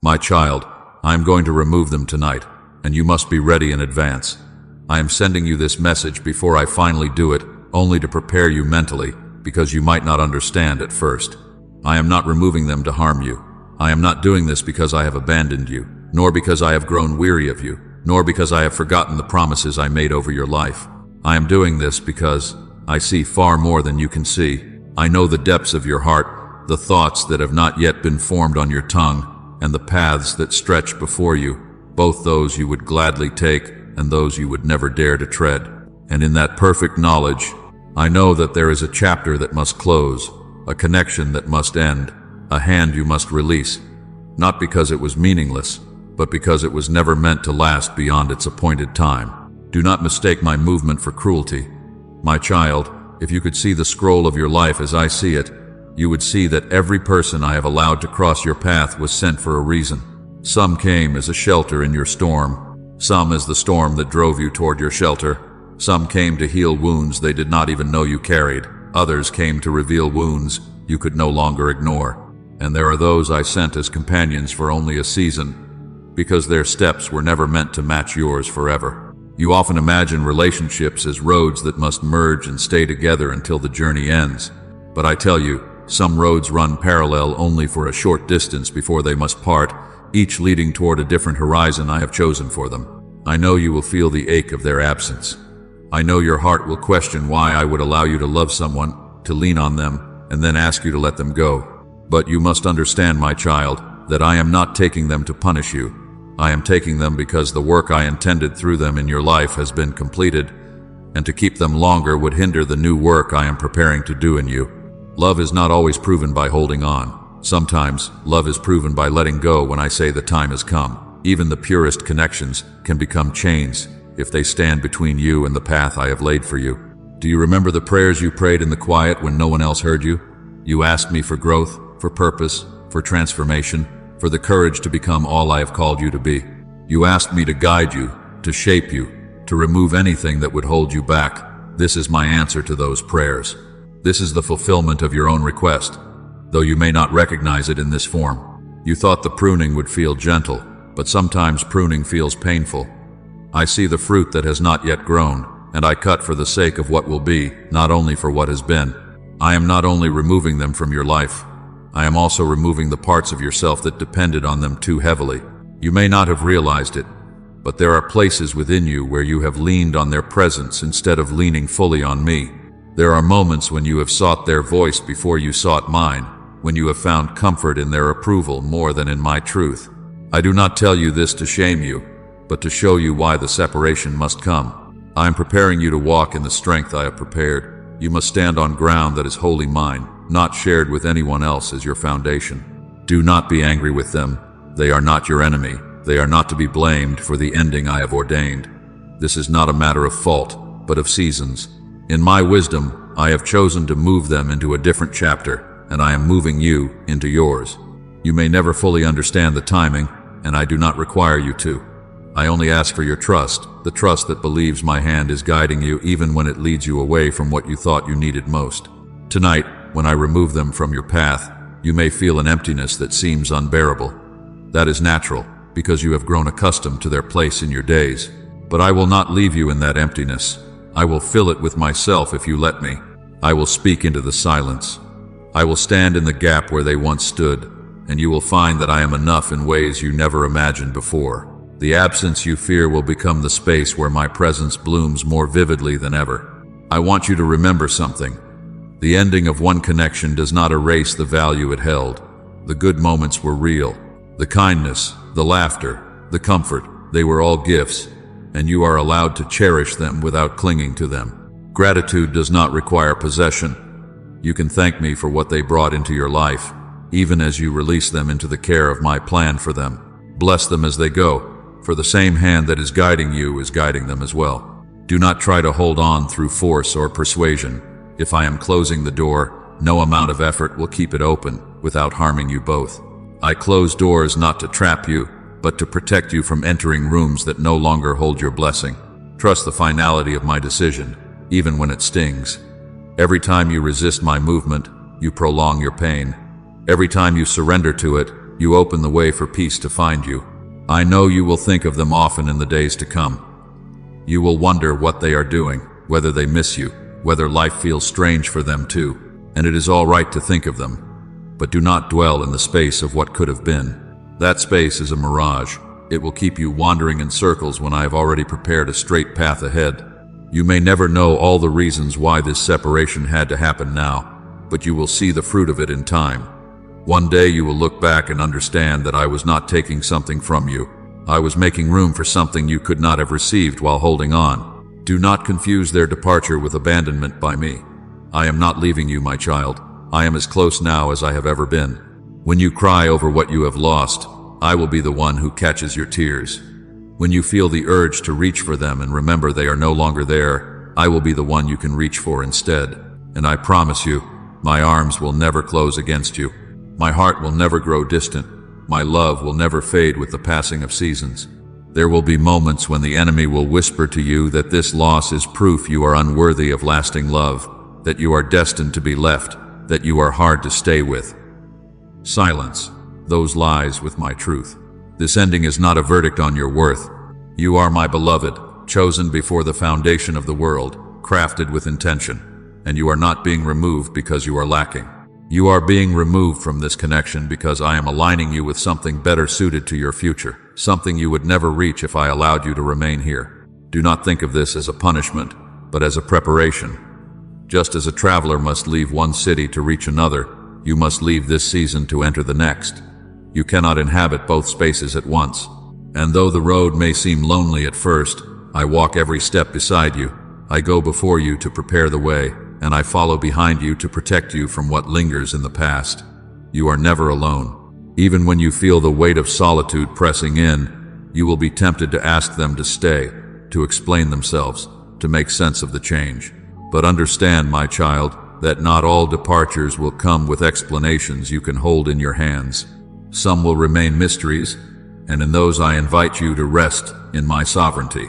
My child, I am going to remove them tonight, and you must be ready in advance. I am sending you this message before I finally do it, only to prepare you mentally, because you might not understand at first. I am not removing them to harm you. I am not doing this because I have abandoned you, nor because I have grown weary of you, nor because I have forgotten the promises I made over your life. I am doing this because I see far more than you can see. I know the depths of your heart, the thoughts that have not yet been formed on your tongue, and the paths that stretch before you, both those you would gladly take and those you would never dare to tread. And in that perfect knowledge, I know that there is a chapter that must close, a connection that must end, a hand you must release, not because it was meaningless, but because it was never meant to last beyond its appointed time. Do not mistake my movement for cruelty. My child, if you could see the scroll of your life as I see it, you would see that every person I have allowed to cross your path was sent for a reason. Some came as a shelter in your storm, some as the storm that drove you toward your shelter. Some came to heal wounds they did not even know you carried. Others came to reveal wounds you could no longer ignore. And there are those I sent as companions for only a season, because their steps were never meant to match yours forever. You often imagine relationships as roads that must merge and stay together until the journey ends. But I tell you, some roads run parallel only for a short distance before they must part, each leading toward a different horizon I have chosen for them. I know you will feel the ache of their absence. I know your heart will question why I would allow you to love someone, to lean on them, and then ask you to let them go. But you must understand, my child, that I am not taking them to punish you. I am taking them because the work I intended through them in your life has been completed, and to keep them longer would hinder the new work I am preparing to do in you. Love is not always proven by holding on. Sometimes, love is proven by letting go when I say the time has come. Even the purest connections can become chains if they stand between you and the path I have laid for you. Do you remember the prayers you prayed in the quiet when no one else heard you? You asked me for growth, for purpose, for transformation, for the courage to become all I have called you to be. You asked me to guide you, to shape you, to remove anything that would hold you back. This is my answer to those prayers. This is the fulfillment of your own request, though you may not recognize it in this form. You thought the pruning would feel gentle, but sometimes pruning feels painful. I see the fruit that has not yet grown, and I cut for the sake of what will be, not only for what has been. I am not only removing them from your life, I am also removing the parts of yourself that depended on them too heavily. You may not have realized it, but there are places within you where you have leaned on their presence instead of leaning fully on me. There are moments when you have sought their voice before you sought mine, when you have found comfort in their approval more than in my truth. I do not tell you this to shame you, but to show you why the separation must come. I am preparing you to walk in the strength I have prepared. You must stand on ground that is wholly mine, not shared with anyone else as your foundation. Do not be angry with them. They are not your enemy. They are not to be blamed for the ending I have ordained. This is not a matter of fault, but of seasons. In my wisdom, I have chosen to move them into a different chapter, and I am moving you into yours. You may never fully understand the timing, and I do not require you to. I only ask for your trust, the trust that believes my hand is guiding you even when it leads you away from what you thought you needed most. Tonight, when I remove them from your path, you may feel an emptiness that seems unbearable. That is natural, because you have grown accustomed to their place in your days. But I will not leave you in that emptiness. I will fill it with myself if you let me. I will speak into the silence. I will stand in the gap where they once stood, and you will find that I am enough in ways you never imagined before. The absence you fear will become the space where my presence blooms more vividly than ever. I want you to remember something. The ending of one connection does not erase the value it held. The good moments were real. The kindness, the laughter, the comfort, they were all gifts, and you are allowed to cherish them without clinging to them. Gratitude does not require possession. You can thank me for what they brought into your life, even as you release them into the care of my plan for them. Bless them as they go, for the same hand that is guiding you is guiding them as well. Do not try to hold on through force or persuasion. If I am closing the door, no amount of effort will keep it open without harming you both. I close doors not to trap you, but to protect you from entering rooms that no longer hold your blessing. Trust the finality of my decision, even when it stings. Every time you resist my movement, you prolong your pain. Every time you surrender to it, You open the way for peace to find you. I know you will think of them often in the days to come. You will wonder what they are doing, whether they miss you, whether life feels strange for them too, and it is all right to think of them. But do not dwell in the space of what could have been. That space is a mirage. It will keep you wandering in circles when I have already prepared a straight path ahead. You may never know all the reasons why this separation had to happen now, but you will see the fruit of it in time. One day you will look back and understand that I was not taking something from you. I was making room for something you could not have received while holding on. Do not confuse their departure with abandonment by me. I am not leaving you, my child. I am as close now as I have ever been. When you cry over what you have lost, I will be the one who catches your tears. When you feel the urge to reach for them and remember they are no longer there, I will be the one you can reach for instead. And I promise you, my arms will never close against you. My heart will never grow distant. My love will never fade with the passing of seasons. There will be moments when the enemy will whisper to you that this loss is proof you are unworthy of lasting love, that you are destined to be left, that you are hard to stay with. Silence those lies with my truth. This ending is not a verdict on your worth. You are my beloved, chosen before the foundation of the world, crafted with intention, and you are not being removed because you are lacking. You are being removed from this connection because I am aligning you with something better suited to your future, something you would never reach if I allowed you to remain here. Do not think of this as a punishment, but as a preparation. Just as a traveler must leave one city to reach another, you must leave this season to enter the next. You cannot inhabit both spaces at once. And though the road may seem lonely at first, I walk every step beside you. I go before you to prepare the way, and I follow behind you to protect you from what lingers in the past. You are never alone. Even when you feel the weight of solitude pressing in, you will be tempted to ask them to stay, to explain themselves, to make sense of the change. But understand, my child, that not all departures will come with explanations you can hold in your hands. Some will remain mysteries, and in those I invite you to rest in my sovereignty.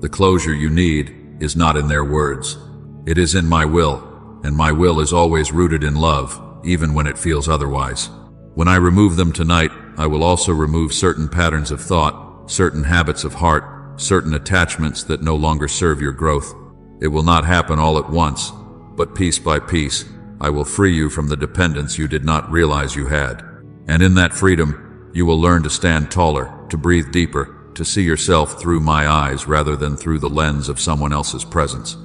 The closure you need is not in their words. It is in my will, and my will is always rooted in love, even when it feels otherwise. When I remove them tonight, I will also remove certain patterns of thought, certain habits of heart, certain attachments that no longer serve your growth. It will not happen all at once, but piece by piece, I will free you from the dependence you did not realize you had. And in that freedom, you will learn to stand taller, to breathe deeper, to see yourself through my eyes rather than through the lens of someone else's presence.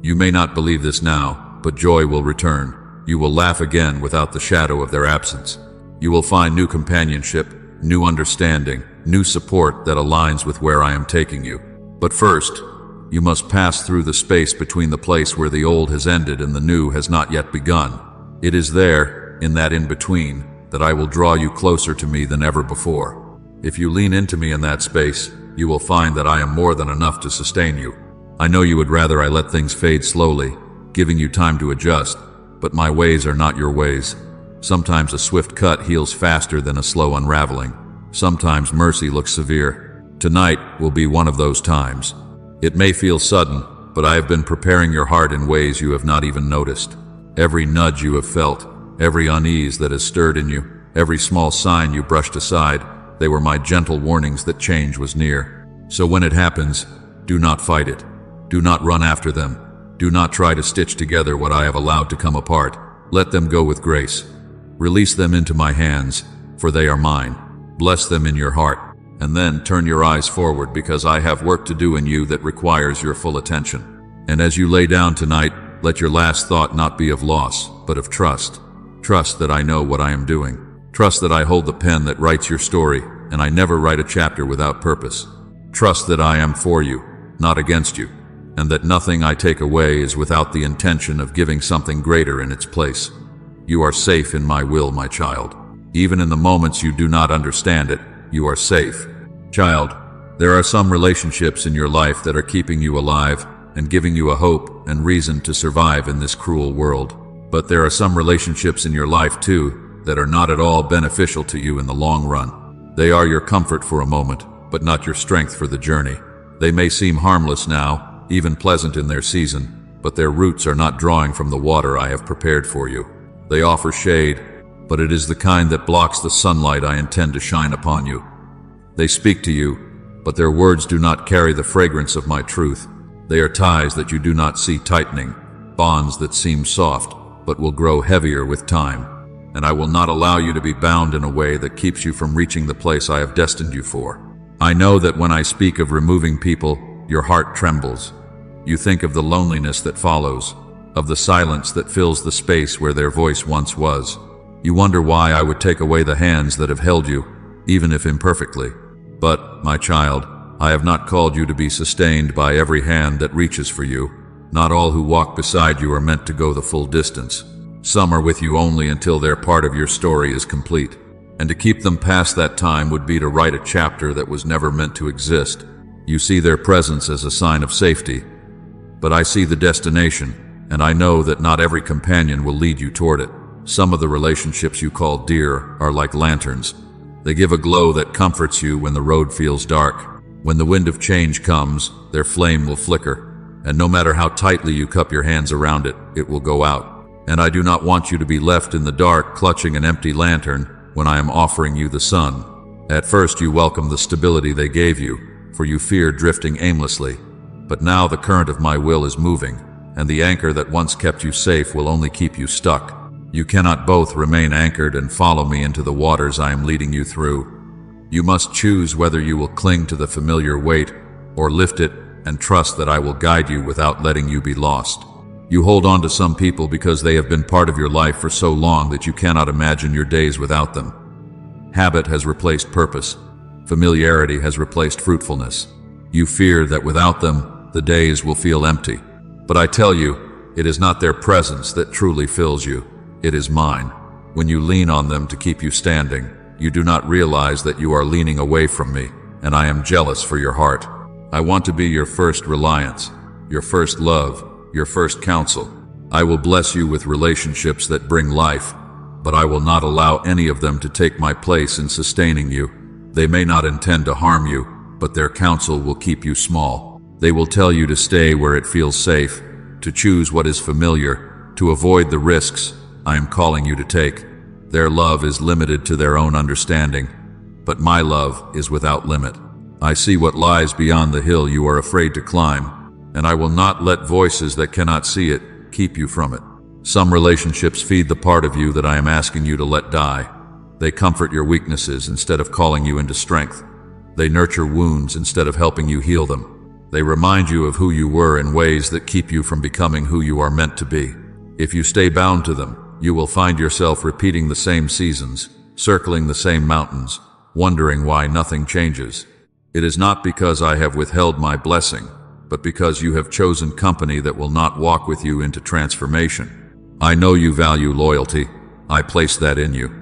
You may not believe this now, but joy will return. You will laugh again without the shadow of their absence. You will find new companionship, new understanding, new support that aligns with where I am taking you. But first, you must pass through the space between the place where the old has ended and the new has not yet begun. It is there, in that in-between, that I will draw you closer to me than ever before. If you lean into me in that space, you will find that I am more than enough to sustain you. I know you would rather I let things fade slowly, giving you time to adjust, but my ways are not your ways. Sometimes a swift cut heals faster than a slow unraveling. Sometimes mercy looks severe. Tonight will be one of those times. It may feel sudden, but I have been preparing your heart in ways you have not even noticed. Every nudge you have felt, every unease that has stirred in you, every small sign you brushed aside, they were my gentle warnings that change was near. So when it happens, do not fight it. Do not run after them. Do not try to stitch together what I have allowed to come apart. Let them go with grace. Release them into my hands, for they are mine. Bless them in your heart, and then turn your eyes forward because I have work to do in you that requires your full attention. And as you lay down tonight, let your last thought not be of loss, but of trust. Trust that I know what I am doing. Trust that I hold the pen that writes your story, and I never write a chapter without purpose. Trust that I am for you, not against you, and that nothing I take away is without the intention of giving something greater in its place. You are safe in my will, my child. Even in the moments you do not understand it, you are safe. Child, there are some relationships in your life that are keeping you alive and giving you a hope and reason to survive in this cruel world. But there are some relationships in your life too that are not at all beneficial to you in the long run. They are your comfort for a moment, but not your strength for the journey. They may seem harmless now, even pleasant in their season, but their roots are not drawing from the water I have prepared for you. They offer shade, but it is the kind that blocks the sunlight I intend to shine upon you. They speak to you, but their words do not carry the fragrance of my truth. They are ties that you do not see tightening, bonds that seem soft, but will grow heavier with time. And I will not allow you to be bound in a way that keeps you from reaching the place I have destined you for. I know that when I speak of removing people, your heart trembles. You think of the loneliness that follows, of the silence that fills the space where their voice once was. You wonder why I would take away the hands that have held you, even if imperfectly. But, my child, I have not called you to be sustained by every hand that reaches for you. Not all who walk beside you are meant to go the full distance. Some are with you only until their part of your story is complete. And to keep them past that time would be to write a chapter that was never meant to exist. You see their presence as a sign of safety, but I see the destination, and I know that not every companion will lead you toward it. Some of the relationships you call dear are like lanterns. They give a glow that comforts you when the road feels dark. When the wind of change comes, their flame will flicker, and no matter how tightly you cup your hands around it, it will go out. And I do not want you to be left in the dark clutching an empty lantern when I am offering you the sun. At first you welcome the stability they gave you, for you fear drifting aimlessly. But now the current of my will is moving, and the anchor that once kept you safe will only keep you stuck. You cannot both remain anchored and follow me into the waters I am leading you through. You must choose whether you will cling to the familiar weight or lift it and trust that I will guide you without letting you be lost. You hold on to some people because they have been part of your life for so long that you cannot imagine your days without them. Habit has replaced purpose. Familiarity has replaced fruitfulness. You fear that without them, the days will feel empty. But I tell you, it is not their presence that truly fills you. It is mine. When you lean on them to keep you standing, you do not realize that you are leaning away from me, and I am jealous for your heart. I want to be your first reliance, your first love, your first counsel. I will bless you with relationships that bring life, but I will not allow any of them to take my place in sustaining you. They may not intend to harm you, but their counsel will keep you small. They will tell you to stay where it feels safe, to choose what is familiar, to avoid the risks I am calling you to take. Their love is limited to their own understanding, but my love is without limit. I see what lies beyond the hill you are afraid to climb, and I will not let voices that cannot see it keep you from it. Some relationships feed the part of you that I am asking you to let die. They comfort your weaknesses instead of calling you into strength. They nurture wounds instead of helping you heal them. They remind you of who you were in ways that keep you from becoming who you are meant to be. If you stay bound to them, you will find yourself repeating the same seasons, circling the same mountains, wondering why nothing changes. It is not because I have withheld my blessing, but because you have chosen company that will not walk with you into transformation. I know you value loyalty. I place that in you.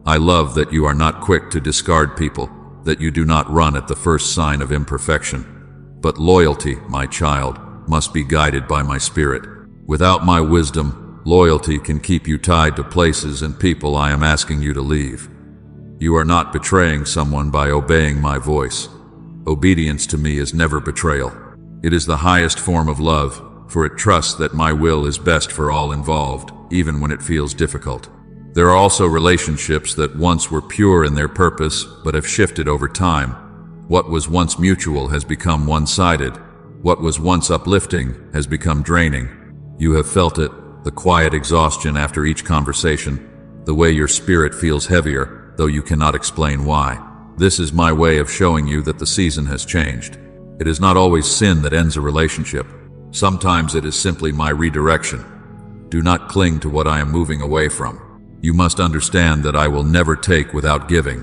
I love that you are not quick to discard people, that you do not run at the first sign of imperfection. But loyalty, my child, must be guided by my spirit. Without my wisdom, loyalty can keep you tied to places and people I am asking you to leave. You are not betraying someone by obeying my voice. Obedience to me is never betrayal. It is the highest form of love, for it trusts that my will is best for all involved, even when it feels difficult. There are also relationships that once were pure in their purpose, but have shifted over time. What was once mutual has become one-sided. What was once uplifting has become draining. You have felt it, the quiet exhaustion after each conversation, the way your spirit feels heavier, though you cannot explain why. This is my way of showing you that the season has changed. It is not always sin that ends a relationship. Sometimes it is simply my redirection. Do not cling to what I am moving away from. You must understand that I will never take without giving.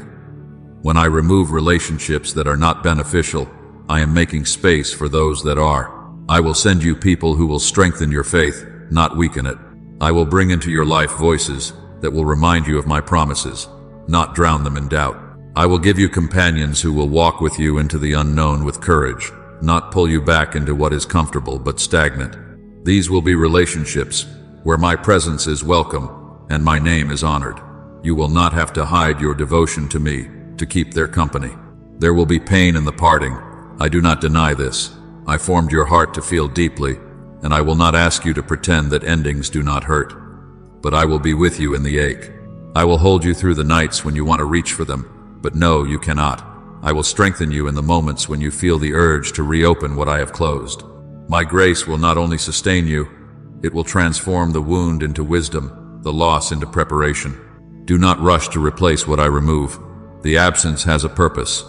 When I remove relationships that are not beneficial, I am making space for those that are. I will send you people who will strengthen your faith, not weaken it. I will bring into your life voices that will remind you of my promises, not drown them in doubt. I will give you companions who will walk with you into the unknown with courage, not pull you back into what is comfortable but stagnant. These will be relationships where my presence is welcome and my name is honored. You will not have to hide your devotion to me to keep their company. There will be pain in the parting. I do not deny this. I formed your heart to feel deeply, and I will not ask you to pretend that endings do not hurt. But I will be with you in the ache. I will hold you through the nights when you want to reach for them, but no, you cannot. I will strengthen you in the moments when you feel the urge to reopen what I have closed. My grace will not only sustain you, it will transform the wound into wisdom, the loss into preparation. Do not rush to replace what I remove. The absence has a purpose.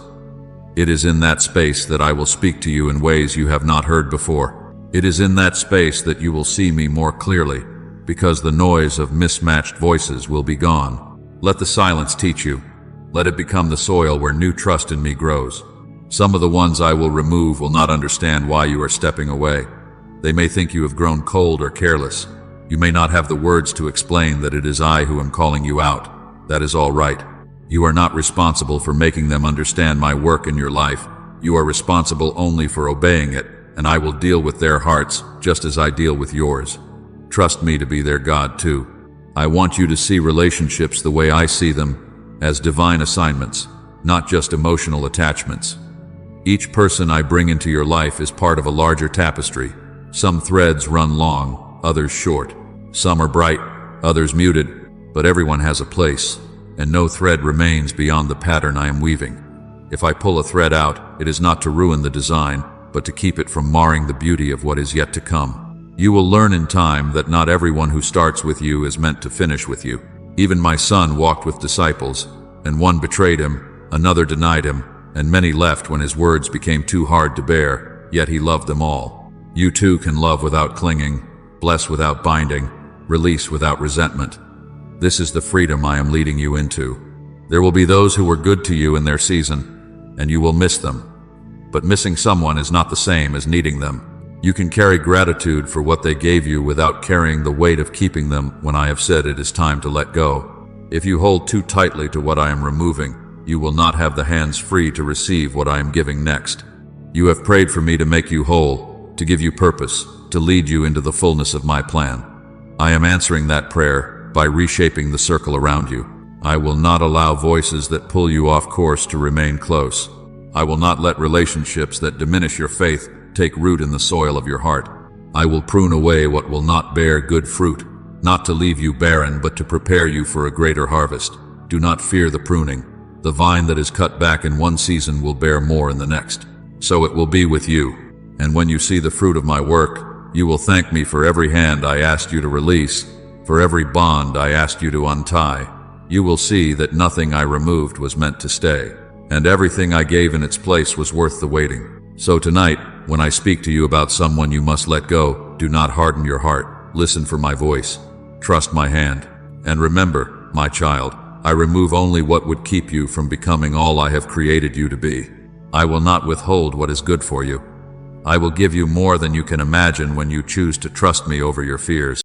It is in that space that I will speak to you in ways you have not heard before. It is in that space that you will see me more clearly, because the noise of mismatched voices will be gone. Let the silence teach you. Let it become the soil where new trust in me grows. Some of the ones I will remove will not understand why you are stepping away. They may think you have grown cold or careless. You may not have the words to explain that it is I who am calling you out. That is all right. You are not responsible for making them understand my work in your life. You are responsible only for obeying it, and I will deal with their hearts just as I deal with yours. Trust me to be their God too. I want you to see relationships the way I see them, as divine assignments, not just emotional attachments. Each person I bring into your life is part of a larger tapestry. Some threads run long, others short. Some are bright, others muted, but everyone has a place, and no thread remains beyond the pattern I am weaving. If I pull a thread out, it is not to ruin the design, but to keep it from marring the beauty of what is yet to come. You will learn in time that not everyone who starts with you is meant to finish with you. Even my son walked with disciples, and one betrayed him, another denied him, and many left when his words became too hard to bear, yet he loved them all. You too can love without clinging, bless without binding, release without resentment. This is the freedom I am leading you into. There will be those who were good to you in their season, and you will miss them. But missing someone is not the same as needing them. You can carry gratitude for what they gave you without carrying the weight of keeping them when I have said it is time to let go. If you hold too tightly to what I am removing, you will not have the hands free to receive what I am giving next. You have prayed for me to make you whole, to give you purpose, to lead you into the fullness of my plan. I am answering that prayer by reshaping the circle around you. I will not allow voices that pull you off course to remain close. I will not let relationships that diminish your faith take root in the soil of your heart. I will prune away what will not bear good fruit, not to leave you barren, but to prepare you for a greater harvest. Do not fear the pruning. The vine that is cut back in one season will bear more in the next. So it will be with you. And when you see the fruit of my work, you will thank me for every hand I asked you to release, for every bond I asked you to untie. You will see that nothing I removed was meant to stay, and everything I gave in its place was worth the waiting. So tonight, when I speak to you about someone you must let go, do not harden your heart. Listen for my voice. Trust my hand. And remember, my child, I remove only what would keep you from becoming all I have created you to be. I will not withhold what is good for you. I will give you more than you can imagine when you choose to trust me over your fears.